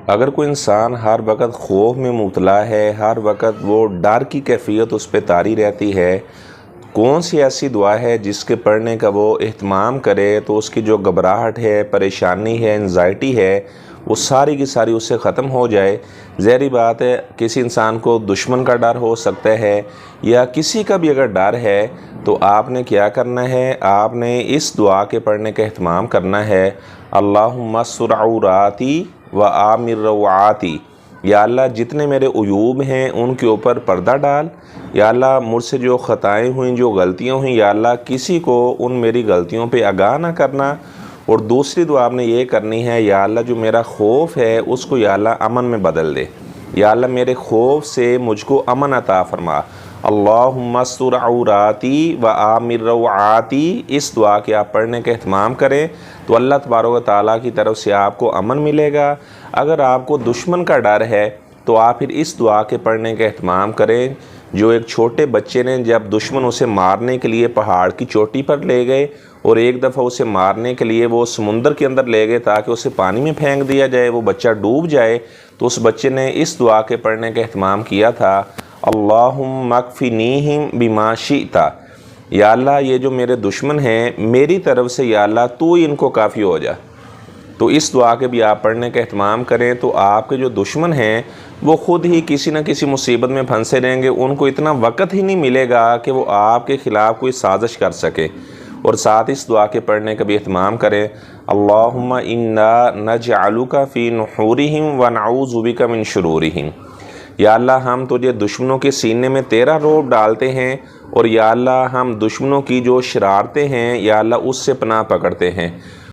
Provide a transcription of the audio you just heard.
اگر کوئی انسان ہر وقت خوف میں مبتلا ہے، ہر وقت وہ ڈر کی کیفیت اس پہ طاری رہتی ہے، کون سی ایسی دعا ہے جس کے پڑھنے کا وہ اہتمام کرے تو اس کی جو گھبراہٹ ہے، پریشانی ہے، انزائٹی ہے، وہ ساری کی ساری اس سے ختم ہو جائے؟ ظاہری بات ہے کسی انسان کو دشمن کا ڈر ہو سکتا ہے یا کسی کا بھی اگر ڈر ہے تو آپ نے کیا کرنا ہے، آپ نے اس دعا کے پڑھنے کا اہتمام کرنا ہے۔ اللہم استر عوراتی و آمن روعاتی، یا اللہ جتنے میرے عیوب ہیں ان کے اوپر پردہ ڈال، یا اللہ مجھ سے جو خطائیں ہوئیں، جو غلطیاں ہوئیں، یا اللہ کسی کو ان میری غلطیوں پہ آگاہ نہ کرنا۔ اور دوسری دعا آپ نے یہ کرنی ہے، یا اللہ جو میرا خوف ہے اس کو یا اللہ امن میں بدل دے، یا اللہ میرے خوف سے مجھ کو امن عطا فرما۔ اللہم استر عوراتی و آمن روعاتی، اس دعا کے آپ پڑھنے کا اہتمام کریں تو اللہ تبارک و تعالیٰ کی طرف سے آپ کو امن ملے گا۔ اگر آپ کو دشمن کا ڈر ہے تو آپ پھر اس دعا کے پڑھنے کا اہتمام کریں جو ایک چھوٹے بچے نے جب دشمن اسے مارنے کے لیے پہاڑ کی چوٹی پر لے گئے اور ایک دفعہ اسے مارنے کے لیے وہ سمندر کے اندر لے گئے تاکہ اسے پانی میں پھینک دیا جائے، وہ بچہ ڈوب جائے، تو اس بچے نے اس دعا کے پڑھنے کا اہتمام کیا تھا، اللہم اکفنیہم بما شئت، یا اللہ یہ جو میرے دشمن ہیں میری طرف سے یا اللہ تو ہی ان کو کافی ہو جا۔ تو اس دعا کے بھی آپ پڑھنے کا اہتمام کریں تو آپ کے جو دشمن ہیں وہ خود ہی کسی نہ کسی مصیبت میں پھنسے رہیں گے، ان کو اتنا وقت ہی نہیں ملے گا کہ وہ آپ کے خلاف کوئی سازش کر سکے۔ اور ساتھ اس دعا کے پڑھنے کا بھی اہتمام کریں، اللہم انا نجعلک فی نحورہم ونعوذ بک من شرورہم، یا اللہ ہم تجھے دشمنوں کے سینے میں تیرا رعب ڈالتے ہیں، اور یا اللہ ہم دشمنوں کی جو شرارتیں ہیں یا اللہ اس سے پناہ پکڑتے ہیں۔